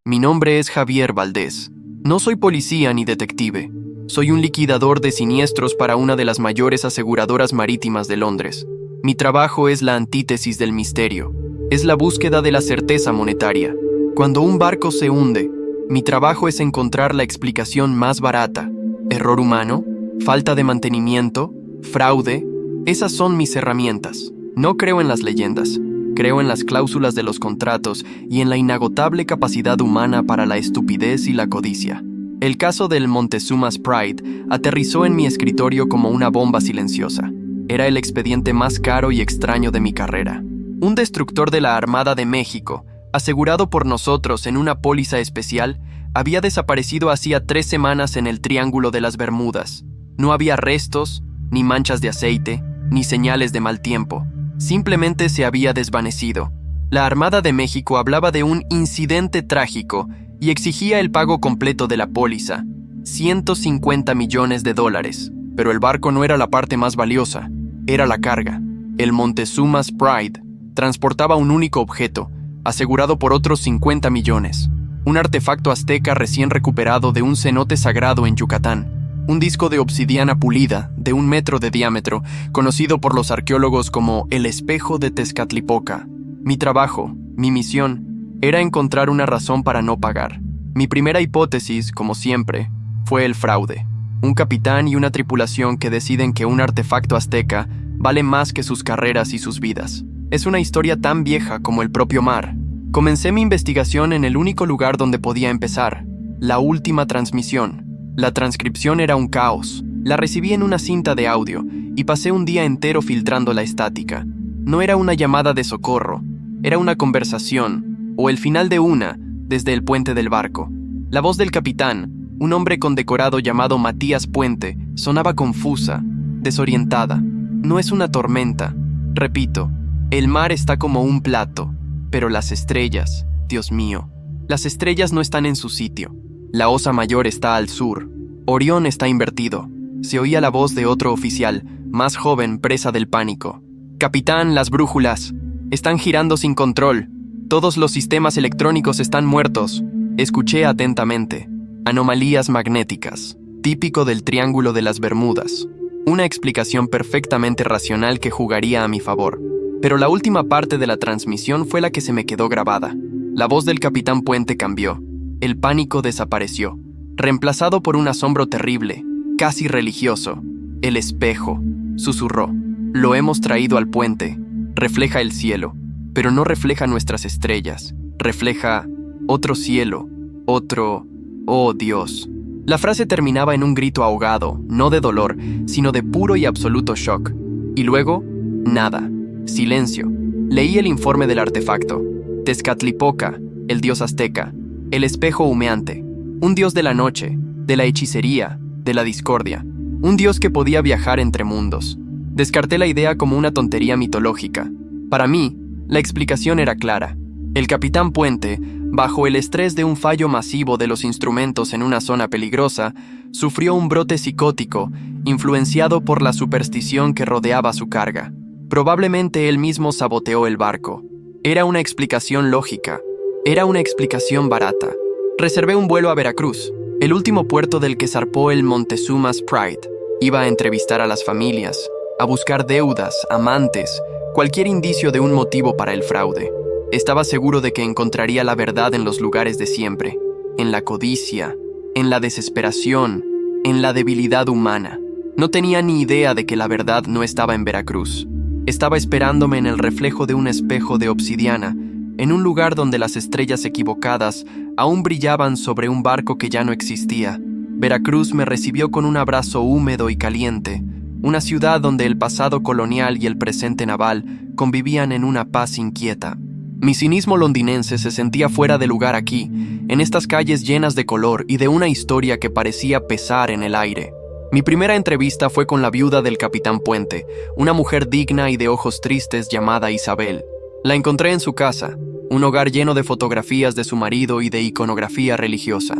Mi nombre es Javier Valdés. No soy policía ni detective. Soy un liquidador de siniestros para una de las mayores aseguradoras marítimas de Londres. Mi trabajo es la antítesis del misterio. Es la búsqueda de la certeza monetaria. Cuando un barco se hunde, mi trabajo es encontrar la explicación más barata. ¿Error humano? ¿Falta de mantenimiento? ¿Fraude? Esas son mis herramientas. No creo en las leyendas. Creo en las cláusulas de los contratos y en la inagotable capacidad humana para la estupidez y la codicia. El caso del Montezuma's Pride aterrizó en mi escritorio como una bomba silenciosa. Era el expediente más caro y extraño de mi carrera. Un destructor de la Armada de México, asegurado por nosotros en una póliza especial, había desaparecido hacía 3 semanas en el Triángulo de las Bermudas. No había restos, ni manchas de aceite, ni señales de mal tiempo. Simplemente se había desvanecido. La Armada de México hablaba de un incidente trágico y exigía el pago completo de la póliza, $150 millones. Pero el barco no era la parte más valiosa, era la carga. El Montezuma's Pride transportaba un único objeto, asegurado por otros 50 millones. Un artefacto azteca recién recuperado de un cenote sagrado en Yucatán. Un disco de obsidiana pulida, de 1 metro de diámetro, conocido por los arqueólogos como el espejo de Tezcatlipoca. Mi trabajo, mi misión, era encontrar una razón para no pagar. Mi primera hipótesis, como siempre, fue el fraude. Un capitán y una tripulación que deciden que un artefacto azteca vale más que sus carreras y sus vidas. Es una historia tan vieja como el propio mar. Comencé mi investigación en el único lugar donde podía empezar, la última transmisión. La transcripción era un caos. La recibí en una cinta de audio y pasé un día entero filtrando la estática. No era una llamada de socorro, era una conversación, o el final de una, desde el puente del barco. La voz del capitán, un hombre condecorado llamado Matías Puente, sonaba confusa, desorientada. No es una tormenta. Repito, el mar está como un plato, pero las estrellas, Dios mío, las estrellas no están en su sitio. La Osa Mayor está al sur. Orión está invertido. Se oía la voz de otro oficial, más joven, presa del pánico. Capitán, las brújulas. Están girando sin control. Todos los sistemas electrónicos están muertos. Escuché atentamente. Anomalías magnéticas. Típico del Triángulo de las Bermudas. Una explicación perfectamente racional que jugaría a mi favor. Pero la última parte de la transmisión fue la que se me quedó grabada. La voz del capitán Puente cambió. El pánico desapareció, reemplazado por un asombro terrible, casi religioso. El espejo, susurró. Lo hemos traído al puente. Refleja el cielo, pero no refleja nuestras estrellas. Refleja otro cielo, otro... ¡Oh, Dios! La frase terminaba en un grito ahogado, no de dolor, sino de puro y absoluto shock. Y luego, nada. Silencio. Leí el informe del artefacto. Tezcatlipoca, el dios azteca. El espejo humeante, un dios de la noche, de la hechicería, de la discordia, un dios que podía viajar entre mundos. Descarté la idea como una tontería mitológica. Para mí, la explicación era clara. El capitán Puente, bajo el estrés de un fallo masivo de los instrumentos en una zona peligrosa, sufrió un brote psicótico, influenciado por la superstición que rodeaba su carga. Probablemente él mismo saboteó el barco. Era una explicación lógica. Era una explicación barata. Reservé un vuelo a Veracruz, el último puerto del que zarpó el Montezuma's Pride. Iba a entrevistar a las familias, a buscar deudas, amantes, cualquier indicio de un motivo para el fraude. Estaba seguro de que encontraría la verdad en los lugares de siempre, en la codicia, en la desesperación, en la debilidad humana. No tenía ni idea de que la verdad no estaba en Veracruz. Estaba esperándome en el reflejo de un espejo de obsidiana, en un lugar donde las estrellas equivocadas aún brillaban sobre un barco que ya no existía. Veracruz me recibió con un abrazo húmedo y caliente, una ciudad donde el pasado colonial y el presente naval convivían en una paz inquieta. Mi cinismo londinense se sentía fuera de lugar aquí, en estas calles llenas de color y de una historia que parecía pesar en el aire. Mi primera entrevista fue con la viuda del capitán Puente, una mujer digna y de ojos tristes llamada Isabel. La encontré en su casa, un hogar lleno de fotografías de su marido y de iconografía religiosa.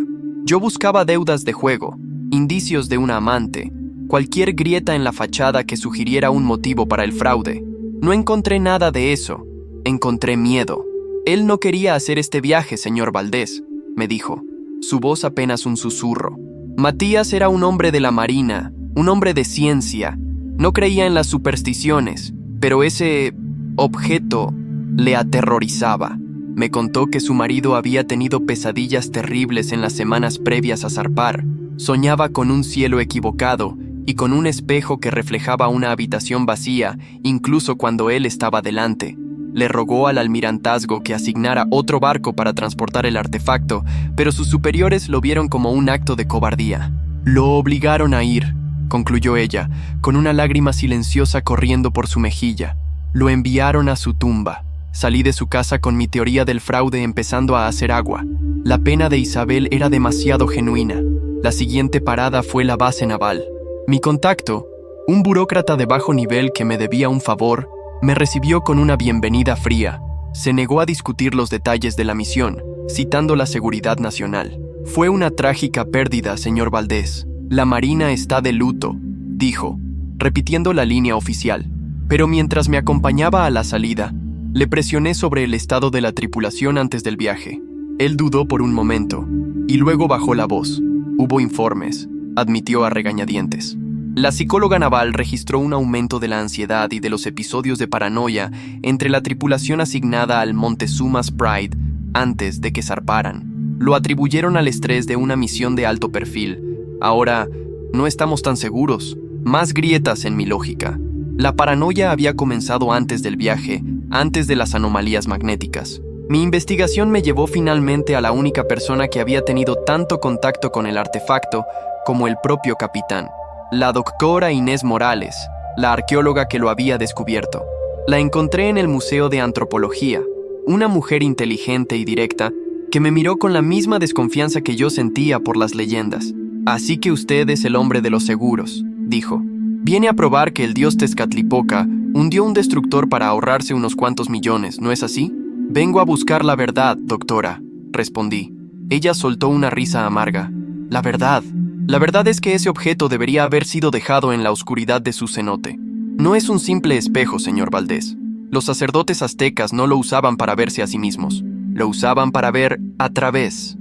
Yo buscaba deudas de juego, indicios de una amante, cualquier grieta en la fachada que sugiriera un motivo para el fraude. No encontré nada de eso. Encontré miedo. Él no quería hacer este viaje, señor Valdés. me dijo, su voz apenas un susurro. Matías era un hombre de la marina, un hombre de ciencia. No creía en las supersticiones, pero ese objeto le aterrorizaba. Me contó que su marido había tenido pesadillas terribles en las semanas previas a zarpar. Soñaba con un cielo equivocado y con un espejo que reflejaba una habitación vacía, incluso cuando él estaba delante. Le rogó al almirantazgo que asignara otro barco para transportar el artefacto, pero sus superiores lo vieron como un acto de cobardía. Lo obligaron a ir, concluyó ella, con una lágrima silenciosa corriendo por su mejilla. Lo enviaron a su tumba. Salí de su casa con mi teoría del fraude empezando a hacer agua. La pena de Isabel era demasiado genuina. La siguiente parada fue la base naval. Mi contacto, un burócrata de bajo nivel que me debía un favor, me recibió con una bienvenida fría. Se negó a discutir los detalles de la misión, citando la seguridad nacional. Fue una trágica pérdida, señor Valdés. La Marina está de luto, dijo, repitiendo la línea oficial. Pero mientras me acompañaba a la salida, le presioné sobre el estado de la tripulación antes del viaje. Él dudó por un momento, y luego bajó la voz. Hubo informes, admitió a regañadientes. La psicóloga naval registró un aumento de la ansiedad y de los episodios de paranoia entre la tripulación asignada al Montezuma's Pride antes de que zarparan. Lo atribuyeron al estrés de una misión de alto perfil. Ahora, no estamos tan seguros. Más grietas en mi lógica. La paranoia había comenzado antes del viaje, antes de las anomalías magnéticas. Mi investigación me llevó finalmente a la única persona que había tenido tanto contacto con el artefacto como el propio capitán. La doctora Inés Morales, la arqueóloga que lo había descubierto. La encontré en el Museo de Antropología, una mujer inteligente y directa que me miró con la misma desconfianza que yo sentía por las leyendas. Así que usted es el hombre de los seguros, dijo. Viene a probar que el dios Tezcatlipoca hundió un destructor para ahorrarse unos cuantos millones, ¿no es así? Vengo a buscar la verdad, doctora, respondí. Ella soltó una risa amarga. La verdad es que ese objeto debería haber sido dejado en la oscuridad de su cenote. No es un simple espejo, señor Valdés. Los sacerdotes aztecas no lo usaban para verse a sí mismos. Lo usaban para ver a través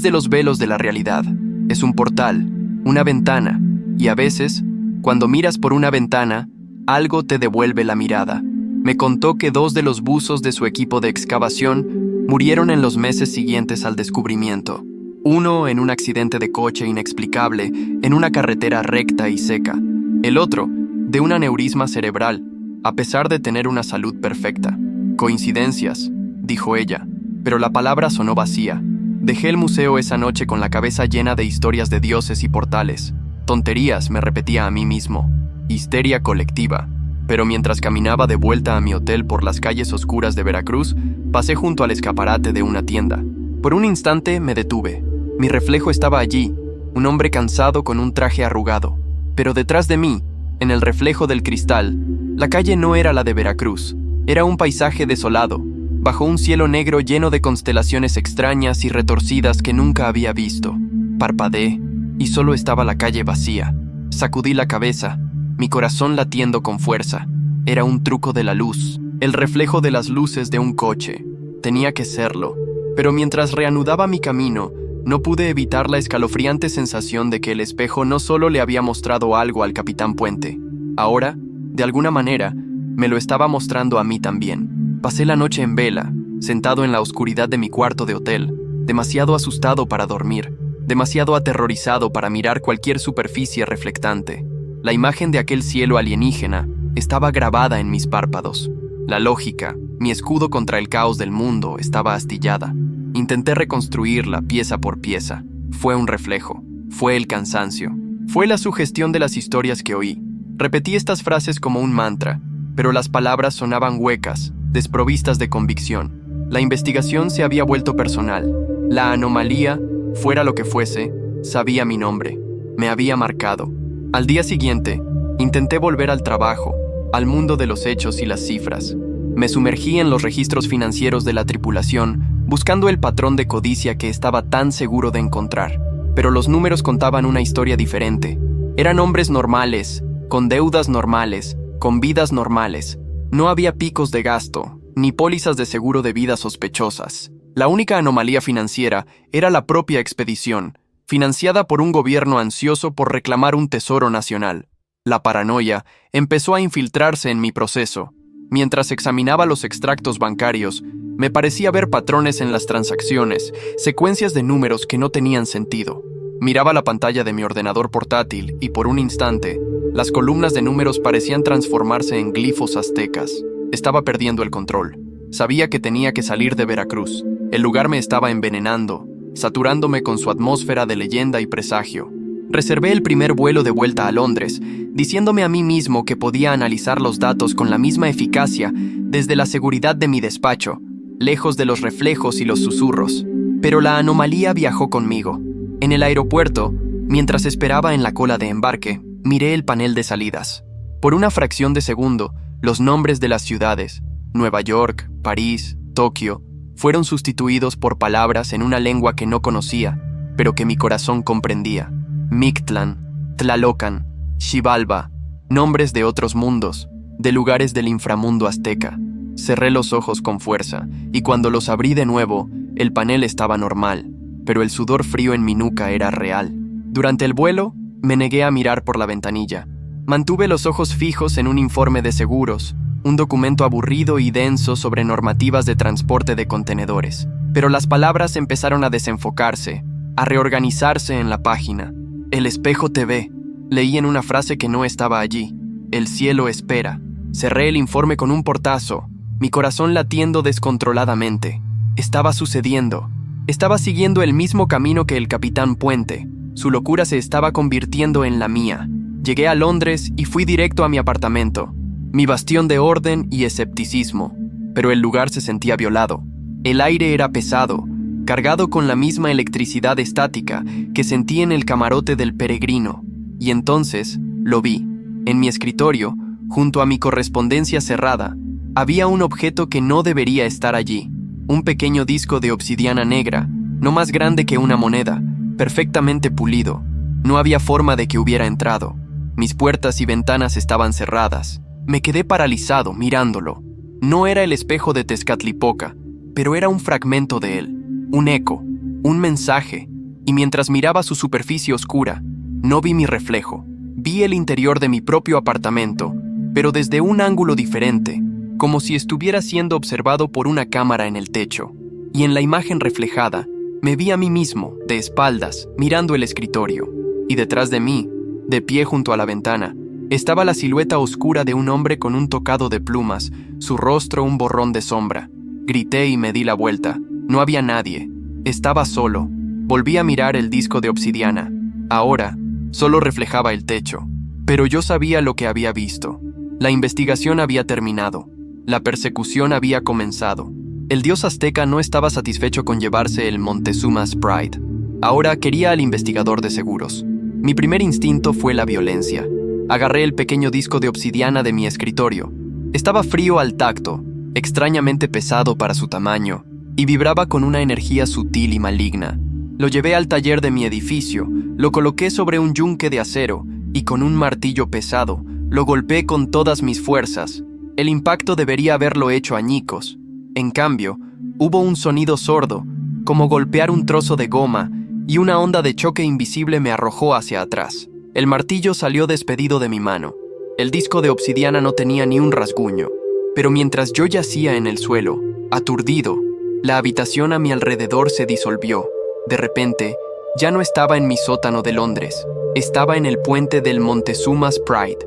de los velos de la realidad. Es un portal, una ventana, y a veces, cuando miras por una ventana, algo te devuelve la mirada. Me contó que 2 de los buzos de su equipo de excavación murieron en los meses siguientes al descubrimiento. Uno en un accidente de coche inexplicable en una carretera recta y seca. El otro, de un aneurisma cerebral, a pesar de tener una salud perfecta. Coincidencias, dijo ella, pero la palabra sonó vacía. Dejé el museo esa noche con la cabeza llena de historias de dioses y portales. Tonterías, me repetía a mí mismo. Histeria colectiva. Pero mientras caminaba de vuelta a mi hotel por las calles oscuras de Veracruz, pasé junto al escaparate de una tienda. Por un instante me detuve. Mi reflejo estaba allí, un hombre cansado con un traje arrugado. Pero detrás de mí, en el reflejo del cristal, la calle no era la de Veracruz. Era un paisaje desolado, bajo un cielo negro lleno de constelaciones extrañas y retorcidas que nunca había visto. Parpadeé, y solo estaba la calle vacía. Sacudí la cabeza, mi corazón latiendo con fuerza. Era un truco de la luz, el reflejo de las luces de un coche. Tenía que serlo. Pero mientras reanudaba mi camino, no pude evitar la escalofriante sensación de que el espejo no solo le había mostrado algo al capitán Puente. Ahora, de alguna manera, me lo estaba mostrando a mí también. Pasé la noche en vela, sentado en la oscuridad de mi cuarto de hotel, demasiado asustado para dormir, demasiado aterrorizado para mirar cualquier superficie reflectante. La imagen de aquel cielo alienígena estaba grabada en mis párpados. La lógica, mi escudo contra el caos del mundo, estaba astillada. Intenté reconstruirla pieza por pieza. Fue un reflejo, fue el cansancio, fue la sugestión de las historias que oí. Repetí estas frases como un mantra, pero las palabras sonaban huecas, desprovistas de convicción. La investigación se había vuelto personal. La anomalía, fuera lo que fuese, sabía mi nombre. Me había marcado. Al día siguiente, intenté volver al trabajo, al mundo de los hechos y las cifras. Me sumergí en los registros financieros de la tripulación, buscando el patrón de codicia que estaba tan seguro de encontrar. Pero los números contaban una historia diferente. Eran hombres normales, con deudas normales, con vidas normales. No había picos de gasto, ni pólizas de seguro de vida sospechosas. La única anomalía financiera era la propia expedición, financiada por un gobierno ansioso por reclamar un tesoro nacional. La paranoia empezó a infiltrarse en mi proceso. Mientras examinaba los extractos bancarios, me parecía ver patrones en las transacciones, secuencias de números que no tenían sentido. Miraba la pantalla de mi ordenador portátil y por un instante, las columnas de números parecían transformarse en glifos aztecas. Estaba perdiendo el control. Sabía que tenía que salir de Veracruz. El lugar me estaba envenenando, saturándome con su atmósfera de leyenda y presagio. Reservé el primer vuelo de vuelta a Londres, diciéndome a mí mismo que podía analizar los datos con la misma eficacia desde la seguridad de mi despacho, lejos de los reflejos y los susurros. Pero la anomalía viajó conmigo. En el aeropuerto, mientras esperaba en la cola de embarque, miré el panel de salidas. Por una fracción de segundo, los nombres de las ciudades, Nueva York, París, Tokio, fueron sustituidos por palabras en una lengua que no conocía, pero que mi corazón comprendía. Mictlán, Tlalocan, Xibalba, nombres de otros mundos, de lugares del inframundo azteca. Cerré los ojos con fuerza, y cuando los abrí de nuevo, el panel estaba normal, pero el sudor frío en mi nuca era real. Durante el vuelo, me negué a mirar por la ventanilla. Mantuve los ojos fijos en un informe de seguros, un documento aburrido y denso sobre normativas de transporte de contenedores. Pero las palabras empezaron a desenfocarse, a reorganizarse en la página. El espejo te ve. Leí en una frase que no estaba allí. El cielo espera. Cerré el informe con un portazo, mi corazón latiendo descontroladamente. Estaba sucediendo. Estaba siguiendo el mismo camino que el capitán Puente. Su locura se estaba convirtiendo en la mía. Llegué a Londres y fui directo a mi apartamento, mi bastión de orden y escepticismo. Pero el lugar se sentía violado. El aire era pesado, cargado con la misma electricidad estática que sentí en el camarote del peregrino. Y entonces lo vi. En mi escritorio, junto a mi correspondencia cerrada, había un objeto que no debería estar allí. Un pequeño disco de obsidiana negra, no más grande que una moneda, perfectamente pulido. No había forma de que hubiera entrado. Mis puertas y ventanas estaban cerradas. Me quedé paralizado mirándolo. No era el espejo de Tezcatlipoca, pero era un fragmento de él. Un eco, un mensaje, y mientras miraba su superficie oscura, no vi mi reflejo. Vi el interior de mi propio apartamento, pero desde un ángulo diferente, como si estuviera siendo observado por una cámara en el techo. Y en la imagen reflejada, me vi a mí mismo, de espaldas, mirando el escritorio. Y detrás de mí, de pie junto a la ventana, estaba la silueta oscura de un hombre con un tocado de plumas, su rostro un borrón de sombra. Grité y me di la vuelta. No había nadie. Estaba solo. Volví a mirar el disco de obsidiana. Ahora, solo reflejaba el techo. Pero yo sabía lo que había visto. La investigación había terminado. La persecución había comenzado. El dios azteca no estaba satisfecho con llevarse el Montezuma's Pride. Ahora quería al investigador de seguros. Mi primer instinto fue la violencia. Agarré el pequeño disco de obsidiana de mi escritorio. Estaba frío al tacto, extrañamente pesado para su tamaño, y vibraba con una energía sutil y maligna. Lo llevé al taller de mi edificio, lo coloqué sobre un yunque de acero, y con un martillo pesado, lo golpeé con todas mis fuerzas. El impacto debería haberlo hecho añicos. En cambio, hubo un sonido sordo, como golpear un trozo de goma, y una onda de choque invisible me arrojó hacia atrás. El martillo salió despedido de mi mano. El disco de obsidiana no tenía ni un rasguño, pero mientras yo yacía en el suelo, aturdido, la habitación a mi alrededor se disolvió. De repente, ya no estaba en mi sótano de Londres, estaba en el puente del Montezuma's Pride.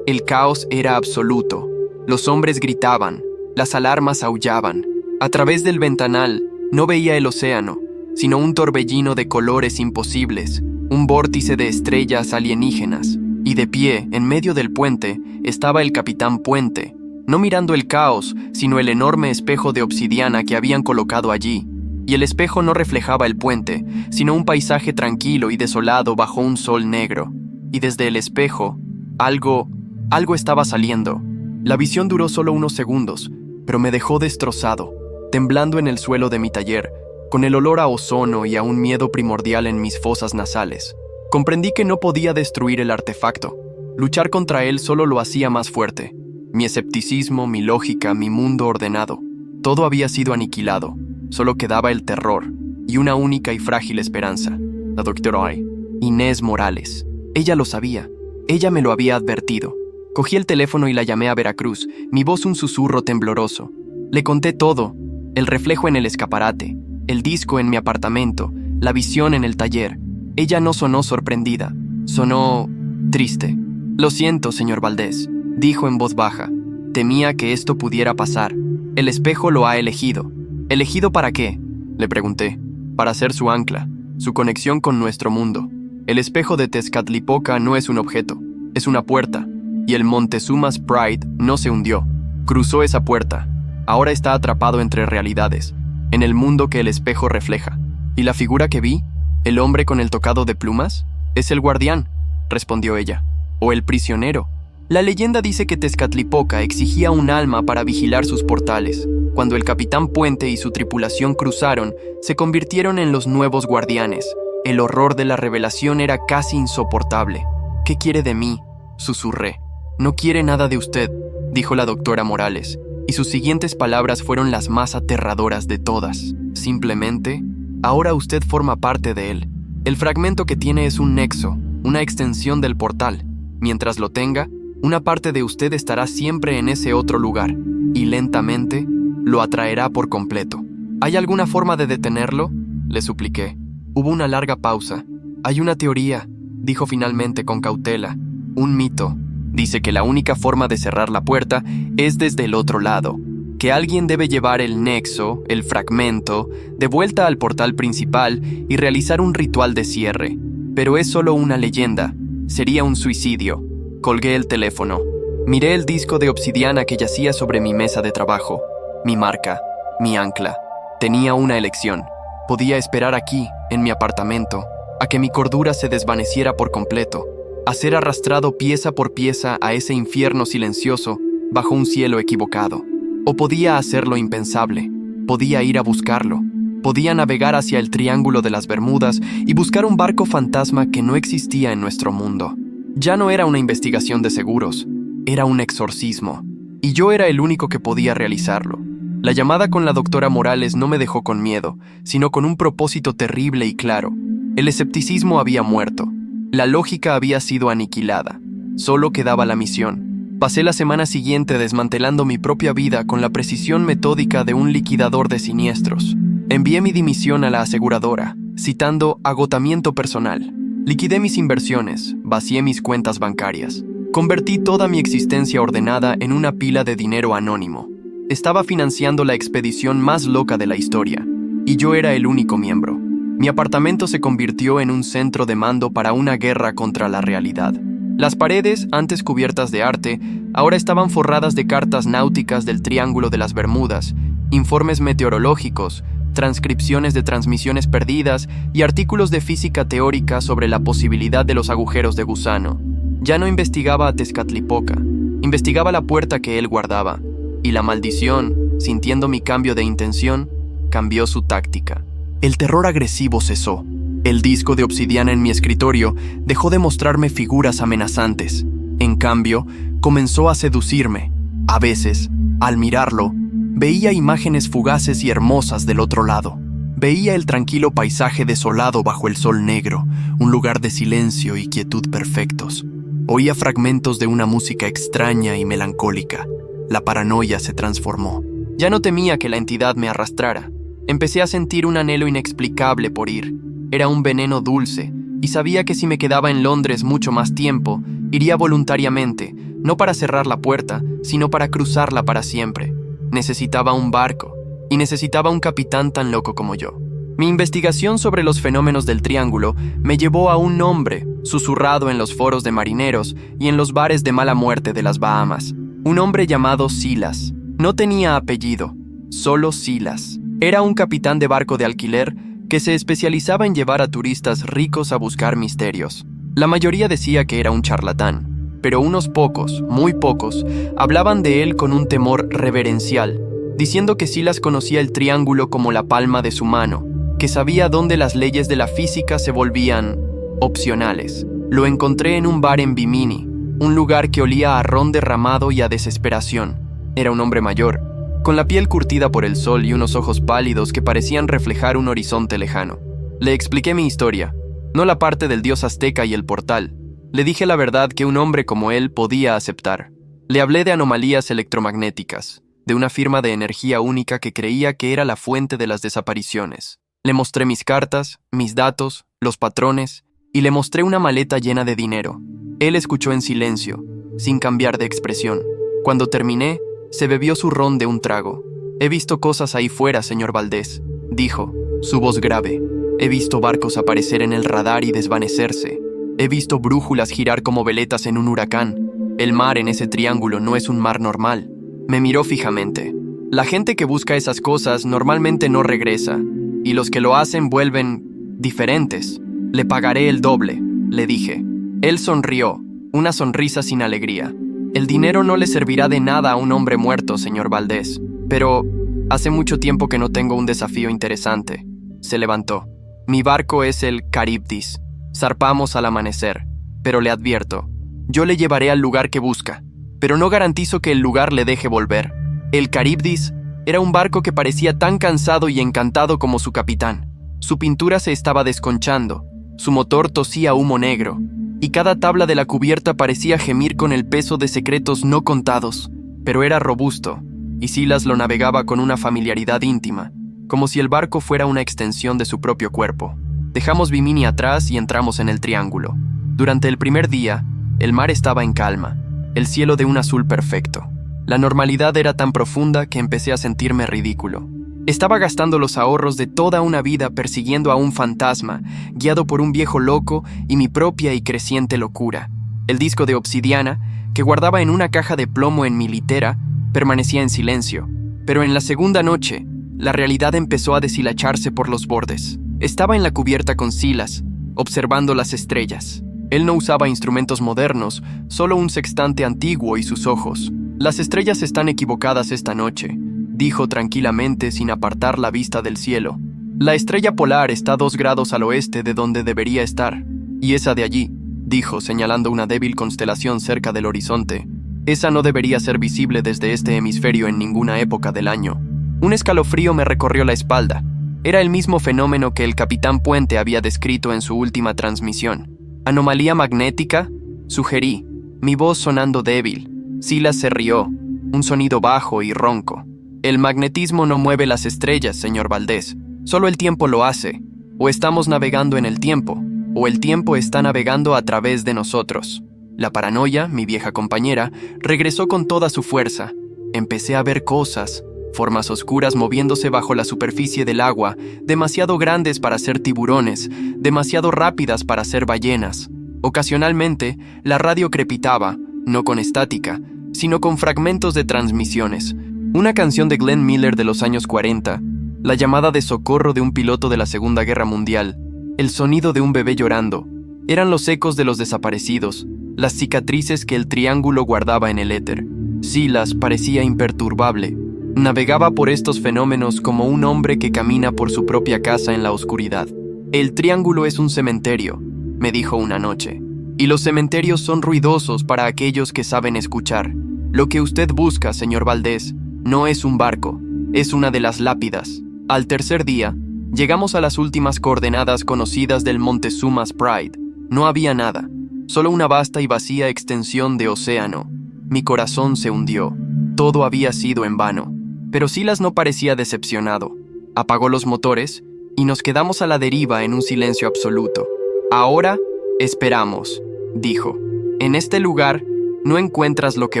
El caos era absoluto. Los hombres gritaban, las alarmas aullaban. A través del ventanal no veía el océano, sino un torbellino de colores imposibles, un vórtice de estrellas alienígenas. Y de pie, en medio del puente, estaba el capitán Puente, no mirando el caos, sino el enorme espejo de obsidiana que habían colocado allí. Y el espejo no reflejaba el puente, sino un paisaje tranquilo y desolado bajo un sol negro. Y desde el espejo, algo estaba saliendo. La visión duró solo unos segundos, pero me dejó destrozado, temblando en el suelo de mi taller, con el olor a ozono y a un miedo primordial en mis fosas nasales. Comprendí que no podía destruir el artefacto. Luchar contra él solo lo hacía más fuerte. Mi escepticismo, mi lógica, mi mundo ordenado, todo había sido aniquilado. Solo quedaba el terror y una única y frágil esperanza. La doctora Inés Morales. Ella lo sabía. Ella me lo había advertido. Cogí el teléfono y la llamé a Veracruz, mi voz un susurro tembloroso. Le conté todo, el reflejo en el escaparate, el disco en mi apartamento, la visión en el taller. Ella no sonó sorprendida, sonó triste. Lo siento, señor Valdés, dijo en voz baja. Temía que esto pudiera pasar. El espejo lo ha elegido. ¿Elegido para qué?, le pregunté. Para ser su ancla, su conexión con nuestro mundo. El espejo de Tezcatlipoca no es un objeto, es una puerta. Y el Montezuma's Pride no se hundió. Cruzó esa puerta. Ahora está atrapado entre realidades, en el mundo que el espejo refleja. ¿Y la figura que vi? ¿El hombre con el tocado de plumas? Es el guardián, respondió ella. O el prisionero. La leyenda dice que Tezcatlipoca exigía un alma para vigilar sus portales. Cuando el capitán Puente y su tripulación cruzaron, se convirtieron en los nuevos guardianes. El horror de la revelación era casi insoportable. ¿Qué quiere de mí?, susurré. No quiere nada de usted, dijo la doctora Morales, y sus siguientes palabras fueron las más aterradoras de todas. Simplemente, ahora usted forma parte de él. El fragmento que tiene es un nexo, una extensión del portal. Mientras lo tenga, una parte de usted estará siempre en ese otro lugar, y lentamente lo atraerá por completo. ¿Hay alguna forma de detenerlo?, le supliqué. Hubo una larga pausa. Hay una teoría, dijo finalmente con cautela, un mito. Dice que la única forma de cerrar la puerta es desde el otro lado, que alguien debe llevar el nexo, el fragmento, de vuelta al portal principal y realizar un ritual de cierre. Pero es solo una leyenda, sería un suicidio. Colgué el teléfono. Miré el disco de obsidiana que yacía sobre mi mesa de trabajo. Mi marca, mi ancla. Tenía una elección. Podía esperar aquí, en mi apartamento, a que mi cordura se desvaneciera por completo, a ser arrastrado pieza por pieza a ese infierno silencioso bajo un cielo equivocado. O podía hacer lo impensable, podía ir a buscarlo, podía navegar hacia el Triángulo de las Bermudas y buscar un barco fantasma que no existía en nuestro mundo. Ya no era una investigación de seguros, era un exorcismo, y yo era el único que podía realizarlo. La llamada con la doctora Morales no me dejó con miedo, sino con un propósito terrible y claro. El escepticismo había muerto. La lógica había sido aniquilada. Solo quedaba la misión. Pasé la semana siguiente desmantelando mi propia vida con la precisión metódica de un liquidador de siniestros. Envié mi dimisión a la aseguradora, citando agotamiento personal. Liquidé mis inversiones, vacié mis cuentas bancarias. Convertí toda mi existencia ordenada en una pila de dinero anónimo. Estaba financiando la expedición más loca de la historia, y yo era el único miembro. Mi apartamento se convirtió en un centro de mando para una guerra contra la realidad. Las paredes, antes cubiertas de arte, ahora estaban forradas de cartas náuticas del Triángulo de las Bermudas, informes meteorológicos, transcripciones de transmisiones perdidas y artículos de física teórica sobre la posibilidad de los agujeros de gusano. Ya no investigaba a Tezcatlipoca, investigaba la puerta que él guardaba. Y la maldición, sintiendo mi cambio de intención, cambió su táctica. El terror agresivo cesó. El disco de obsidiana en mi escritorio dejó de mostrarme figuras amenazantes. En cambio, comenzó a seducirme. A veces, al mirarlo, veía imágenes fugaces y hermosas del otro lado. Veía el tranquilo paisaje desolado bajo el sol negro, un lugar de silencio y quietud perfectos. Oía fragmentos de una música extraña y melancólica. La paranoia se transformó. Ya no temía que la entidad me arrastrara. Empecé a sentir un anhelo inexplicable por ir. Era un veneno dulce, y sabía que si me quedaba en Londres mucho más tiempo, iría voluntariamente, no para cerrar la puerta, sino para cruzarla para siempre. Necesitaba un barco, y necesitaba un capitán tan loco como yo. Mi investigación sobre los fenómenos del Triángulo me llevó a un nombre, susurrado en los foros de marineros y en los bares de mala muerte de las Bahamas. Un hombre llamado Silas. No tenía apellido, solo Silas. Era un capitán de barco de alquiler que se especializaba en llevar a turistas ricos a buscar misterios. La mayoría decía que era un charlatán, pero unos pocos, muy pocos, hablaban de él con un temor reverencial, diciendo que Silas conocía el triángulo como la palma de su mano, que sabía dónde las leyes de la física se volvían opcionales. Lo encontré en un bar en Bimini, un lugar que olía a ron derramado y a desesperación. Era un hombre mayor, con la piel curtida por el sol y unos ojos pálidos que parecían reflejar un horizonte lejano. Le expliqué mi historia, no la parte del dios azteca y el portal. Le dije la verdad que un hombre como él podía aceptar. Le hablé de anomalías electromagnéticas, de una firma de energía única que creía que era la fuente de las desapariciones. Le mostré mis cartas, mis datos, los patrones, y le mostré una maleta llena de dinero. Él escuchó en silencio, sin cambiar de expresión. Cuando terminé, se bebió su ron de un trago. «He visto cosas ahí fuera, señor Valdés», dijo, su voz grave. «He visto barcos aparecer en el radar y desvanecerse. He visto brújulas girar como veletas en un huracán. El mar en ese triángulo no es un mar normal». Me miró fijamente. «La gente que busca esas cosas normalmente no regresa, y los que lo hacen vuelven diferentes. Le pagaré el doble», le dije. Él sonrió, una sonrisa sin alegría. «El dinero no le servirá de nada a un hombre muerto, señor Valdés. Pero hace mucho tiempo que no tengo un desafío interesante». Se levantó. «Mi barco es el Caribdis. Zarpamos al amanecer. Pero le advierto, yo le llevaré al lugar que busca, pero no garantizo que el lugar le deje volver». El Caribdis era un barco que parecía tan cansado y encantado como su capitán. Su pintura se estaba desconchando, su motor tosía humo negro, y cada tabla de la cubierta parecía gemir con el peso de secretos no contados. Pero era robusto, y Silas lo navegaba con una familiaridad íntima, como si el barco fuera una extensión de su propio cuerpo. Dejamos Bimini atrás y entramos en el triángulo. Durante el primer día, el mar estaba en calma, el cielo de un azul perfecto. La normalidad era tan profunda que empecé a sentirme ridículo. Estaba gastando los ahorros de toda una vida persiguiendo a un fantasma, guiado por un viejo loco y mi propia y creciente locura. El disco de obsidiana, que guardaba en una caja de plomo en mi litera, permanecía en silencio. Pero en la segunda noche, la realidad empezó a deshilacharse por los bordes. Estaba en la cubierta con Silas, observando las estrellas. Él no usaba instrumentos modernos, solo un sextante antiguo y sus ojos. «Las estrellas están equivocadas esta noche», dijo tranquilamente sin apartar la vista del cielo. «La estrella polar está a 2 grados al oeste de donde debería estar. Y esa de allí», dijo señalando una débil constelación cerca del horizonte, «esa no debería ser visible desde este hemisferio en ninguna época del año». Un escalofrío me recorrió la espalda. Era el mismo fenómeno que el capitán Puente había descrito en su última transmisión. «¿Anomalía magnética?», sugerí, mi voz sonando débil. Silas se rió, un sonido bajo y ronco. «El magnetismo no mueve las estrellas, señor Valdés. Solo el tiempo lo hace. O estamos navegando en el tiempo, o el tiempo está navegando a través de nosotros». La paranoia, mi vieja compañera, regresó con toda su fuerza. Empecé a ver cosas, formas oscuras moviéndose bajo la superficie del agua, demasiado grandes para ser tiburones, demasiado rápidas para ser ballenas. Ocasionalmente, la radio crepitaba, no con estática, sino con fragmentos de transmisiones. Una canción de Glenn Miller de los años 40, la llamada de socorro de un piloto de la Segunda Guerra Mundial, el sonido de un bebé llorando. Eran los ecos de los desaparecidos, las cicatrices que el triángulo guardaba en el éter. Silas parecía imperturbable. Navegaba por estos fenómenos como un hombre que camina por su propia casa en la oscuridad. «El triángulo es un cementerio», me dijo una noche. «Y los cementerios son ruidosos para aquellos que saben escuchar. Lo que usted busca, señor Valdés, no es un barco, es una de las lápidas». Al tercer día, llegamos a las últimas coordenadas conocidas del Montezuma's Pride. No había nada, solo una vasta y vacía extensión de océano. Mi corazón se hundió. Todo había sido en vano. Pero Silas no parecía decepcionado. Apagó los motores y nos quedamos a la deriva en un silencio absoluto. «Ahora, esperamos», dijo. «En este lugar no encuentras lo que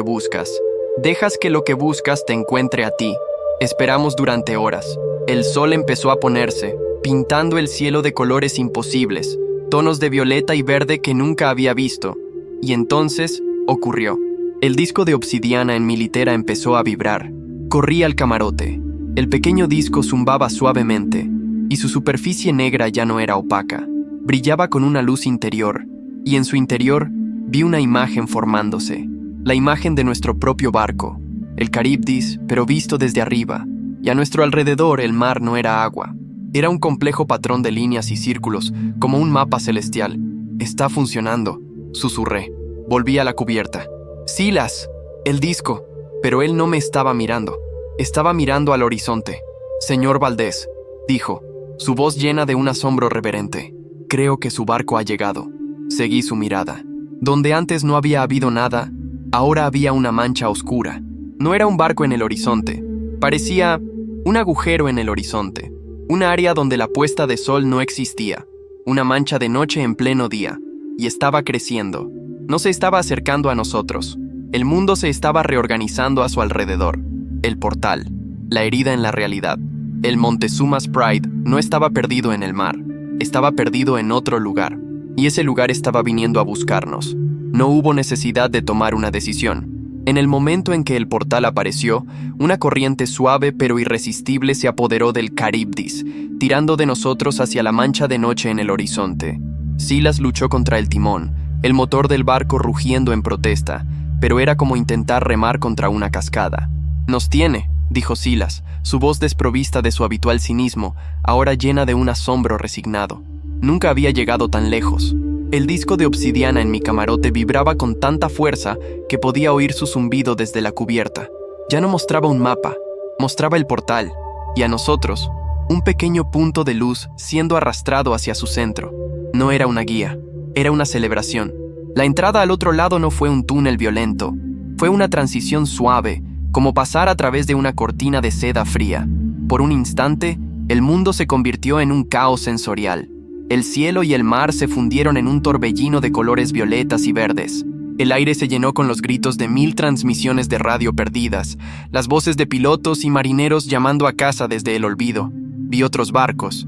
buscas. Dejas que lo que buscas te encuentre a ti». Esperamos durante horas. El sol empezó a ponerse, pintando el cielo de colores imposibles, tonos de violeta y verde que nunca había visto. Y entonces ocurrió. El disco de obsidiana en mi litera empezó a vibrar. Corrí al camarote. El pequeño disco zumbaba suavemente, y su superficie negra ya no era opaca. Brillaba con una luz interior, y en su interior vi una imagen formándose. La imagen de nuestro propio barco, el Caribdis, pero visto desde arriba, y a nuestro alrededor el mar no era agua. Era un complejo patrón de líneas y círculos, como un mapa celestial. «Está funcionando», susurré. Volví a la cubierta. «Silas, el disco», pero él no me estaba mirando. Estaba mirando al horizonte. «Señor Valdés», dijo, su voz llena de un asombro reverente. «Creo que su barco ha llegado». Seguí su mirada. Donde antes no había habido nada, ahora había una mancha oscura. No era un barco en el horizonte. Parecía un agujero en el horizonte. Un área donde la puesta de sol no existía. Una mancha de noche en pleno día. Y estaba creciendo. No se estaba acercando a nosotros. El mundo se estaba reorganizando a su alrededor. El portal. La herida en la realidad. El Montezuma's Pride no estaba perdido en el mar. Estaba perdido en otro lugar. Y ese lugar estaba viniendo a buscarnos. No hubo necesidad de tomar una decisión. En el momento en que el portal apareció, una corriente suave pero irresistible se apoderó del Caribdis, tirando de nosotros hacia la mancha de noche en el horizonte. Silas luchó contra el timón, el motor del barco rugiendo en protesta, pero era como intentar remar contra una cascada. «Nos tiene», dijo Silas, su voz desprovista de su habitual cinismo, ahora llena de un asombro resignado. Nunca había llegado tan lejos. El disco de obsidiana en mi camarote vibraba con tanta fuerza que podía oír su zumbido desde la cubierta. Ya no mostraba un mapa, mostraba el portal, y a nosotros, un pequeño punto de luz siendo arrastrado hacia su centro. No era una guía, era una celebración. La entrada al otro lado no fue un túnel violento, fue una transición suave, como pasar a través de una cortina de seda fría. Por un instante, el mundo se convirtió en un caos sensorial. El cielo y el mar se fundieron en un torbellino de colores violetas y verdes. El aire se llenó con los gritos de 1000 transmisiones de radio perdidas, las voces de pilotos y marineros llamando a casa desde el olvido. Vi otros barcos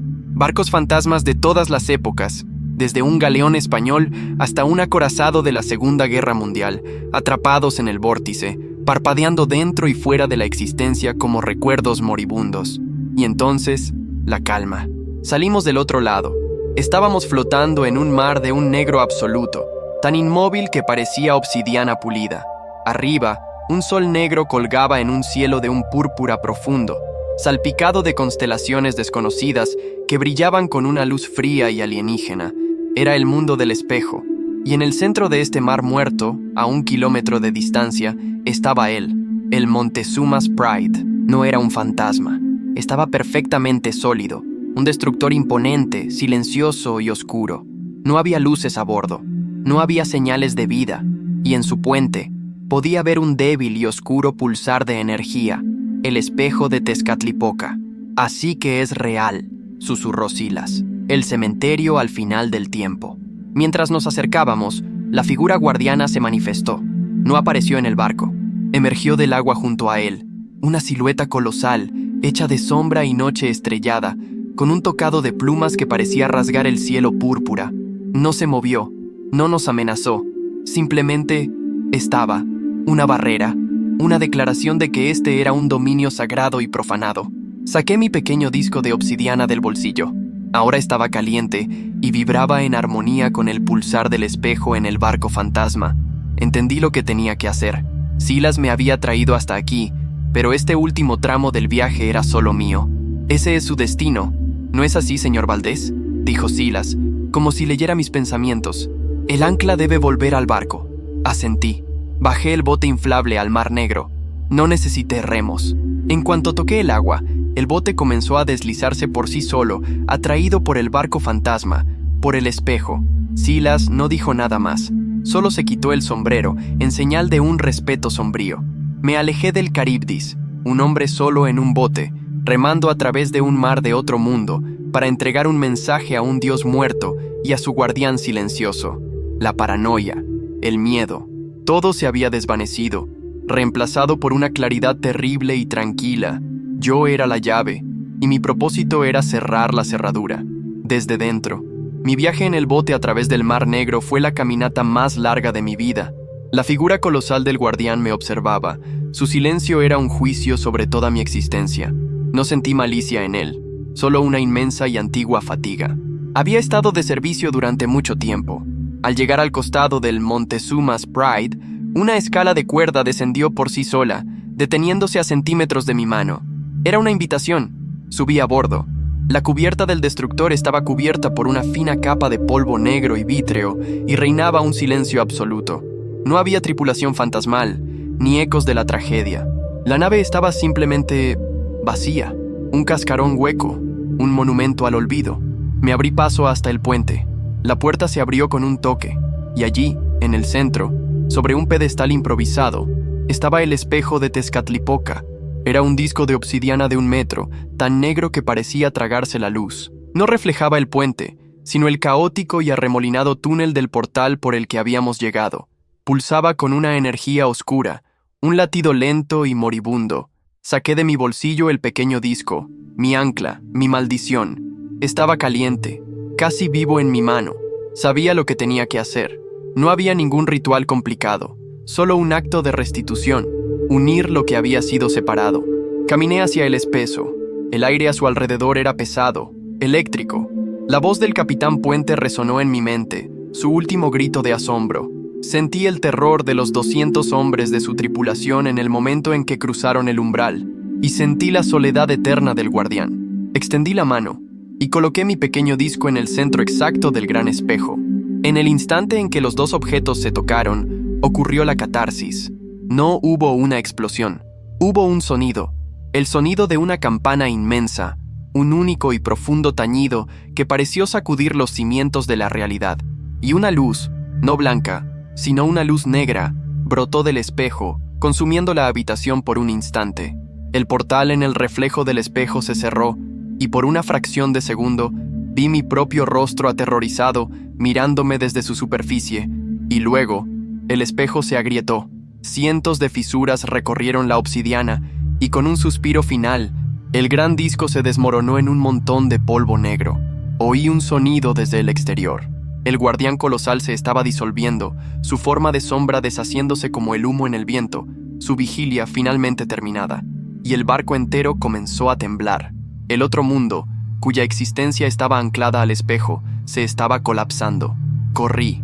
fantasmas de todas las épocas, desde un galeón español hasta un acorazado de la Segunda Guerra Mundial, atrapados en el vórtice, parpadeando dentro y fuera de la existencia como recuerdos moribundos. Y entonces, la calma. Salimos del otro lado. Estábamos flotando en un mar de un negro absoluto, tan inmóvil que parecía obsidiana pulida. Arriba, un sol negro colgaba en un cielo de un púrpura profundo, salpicado de constelaciones desconocidas que brillaban con una luz fría y alienígena. Era el mundo del espejo, y en el centro de este mar muerto, a 1 kilómetro de distancia, estaba él, el Montezuma's Pride. No era un fantasma, estaba perfectamente sólido. Un destructor imponente, silencioso y oscuro. No había luces a bordo, no había señales de vida, y en su puente podía ver un débil y oscuro pulsar de energía, el espejo de Tezcatlipoca. «Así que es real», susurró Silas, «el cementerio al final del tiempo». Mientras nos acercábamos, la figura guardiana se manifestó. No apareció en el barco. Emergió del agua junto a él, una silueta colosal, hecha de sombra y noche estrellada, con un tocado de plumas que parecía rasgar el cielo púrpura. No se movió, no nos amenazó, simplemente estaba, una barrera, una declaración de que este era un dominio sagrado y profanado. Saqué mi pequeño disco de obsidiana del bolsillo. Ahora estaba caliente y vibraba en armonía con el pulsar del espejo en el barco fantasma. Entendí lo que tenía que hacer. Silas me había traído hasta aquí, pero este último tramo del viaje era solo mío. Ese es su destino. ¿No es así, señor Valdés?, dijo Silas, como si leyera mis pensamientos. El ancla debe volver al barco. Asentí. Bajé el bote inflable al mar negro. No necesité remos. En cuanto toqué el agua, el bote comenzó a deslizarse por sí solo, atraído por el barco fantasma, por el espejo. Silas no dijo nada más. Solo se quitó el sombrero, en señal de un respeto sombrío. Me alejé del Caribdis, un hombre solo en un bote, remando a través de un mar de otro mundo, para entregar un mensaje a un dios muerto y a su guardián silencioso. La paranoia, el miedo, todo se había desvanecido, reemplazado por una claridad terrible y tranquila. Yo era la llave, y mi propósito era cerrar la cerradura. Desde dentro, mi viaje en el bote a través del Mar Negro fue la caminata más larga de mi vida. La figura colosal del guardián me observaba. Su silencio era un juicio sobre toda mi existencia. No sentí malicia en él, solo una inmensa y antigua fatiga. Había estado de servicio durante mucho tiempo. Al llegar al costado del Montezuma's Pride, una escala de cuerda descendió por sí sola, deteniéndose a centímetros de mi mano. Era una invitación. Subí a bordo. La cubierta del destructor estaba cubierta por una fina capa de polvo negro y vítreo, y reinaba un silencio absoluto. No había tripulación fantasmal, ni ecos de la tragedia. La nave estaba simplemente vacía, un cascarón hueco, un monumento al olvido. Me abrí paso hasta el puente. La puerta se abrió con un toque, y allí, en el centro, sobre un pedestal improvisado, estaba el espejo de Tezcatlipoca. Era un disco de obsidiana de 1 metro, tan negro que parecía tragarse la luz. No reflejaba el puente, sino el caótico y arremolinado túnel del portal por el que habíamos llegado. Pulsaba con una energía oscura, un latido lento y moribundo. Saqué de mi bolsillo el pequeño disco, mi ancla, mi maldición. Estaba caliente, casi vivo en mi mano. Sabía lo que tenía que hacer. No había ningún ritual complicado, solo un acto de restitución, unir lo que había sido separado. Caminé hacia el espeso. El aire a su alrededor era pesado, eléctrico. La voz del capitán Puente resonó en mi mente, su último grito de asombro. Sentí el terror de los 200 hombres de su tripulación en el momento en que cruzaron el umbral, y sentí la soledad eterna del guardián. Extendí la mano, y coloqué mi pequeño disco en el centro exacto del gran espejo. En el instante en que los dos objetos se tocaron, ocurrió la catarsis. No hubo una explosión, hubo un sonido, el sonido de una campana inmensa, un único y profundo tañido que pareció sacudir los cimientos de la realidad, y una luz, no blanca, sino una luz negra, brotó del espejo, consumiendo la habitación por un instante. El portal en el reflejo del espejo se cerró, y por una fracción de segundo vi mi propio rostro aterrorizado mirándome desde su superficie, y luego el espejo se agrietó. Cientos de fisuras recorrieron la obsidiana, y con un suspiro final, el gran disco se desmoronó en un montón de polvo negro. Oí un sonido desde el exterior. El guardián colosal se estaba disolviendo, su forma de sombra deshaciéndose como el humo en el viento, su vigilia finalmente terminada, y el barco entero comenzó a temblar. El otro mundo, cuya existencia estaba anclada al espejo, se estaba colapsando. Corrí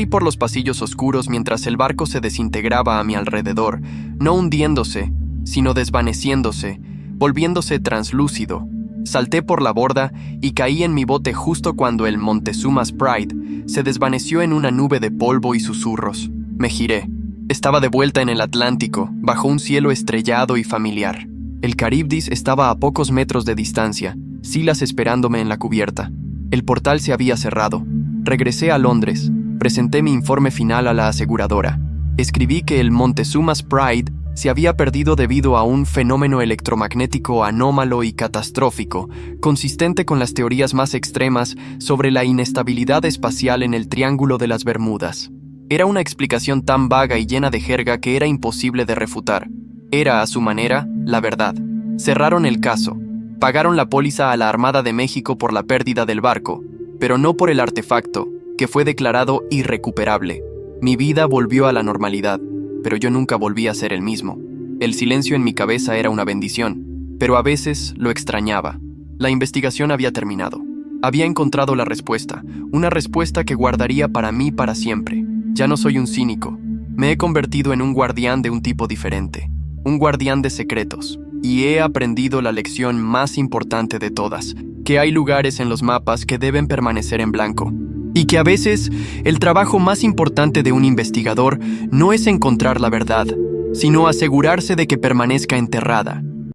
por los pasillos oscuros mientras el barco se desintegraba a mi alrededor, no hundiéndose, sino desvaneciéndose, volviéndose translúcido. Salté por la borda y caí en mi bote justo cuando el Montezuma's Pride se desvaneció en una nube de polvo y susurros. Me giré. Estaba de vuelta en el Atlántico, bajo un cielo estrellado y familiar. El Charybdis estaba a pocos metros de distancia, Silas esperándome en la cubierta. El portal se había cerrado. Regresé a Londres. Presenté mi informe final a la aseguradora. Escribí que el Montezuma's Pride se había perdido debido a un fenómeno electromagnético anómalo y catastrófico, consistente con las teorías más extremas sobre la inestabilidad espacial en el Triángulo de las Bermudas. Era una explicación tan vaga y llena de jerga que era imposible de refutar. Era, a su manera, la verdad. Cerraron el caso. Pagaron la póliza a la Armada de México por la pérdida del barco, pero no por el artefacto, que fue declarado irrecuperable. Mi vida volvió a la normalidad, pero yo nunca volví a ser el mismo. El silencio en mi cabeza era una bendición, pero a veces lo extrañaba. La investigación había terminado. Había encontrado la respuesta, una respuesta que guardaría para mí para siempre. Ya no soy un cínico. Me he convertido en un guardián de un tipo diferente, un guardián de secretos, y he aprendido la lección más importante de todas, que hay lugares en los mapas que deben permanecer en blanco. Y que a veces el trabajo más importante de un investigador no es encontrar la verdad, sino asegurarse de que permanezca enterrada.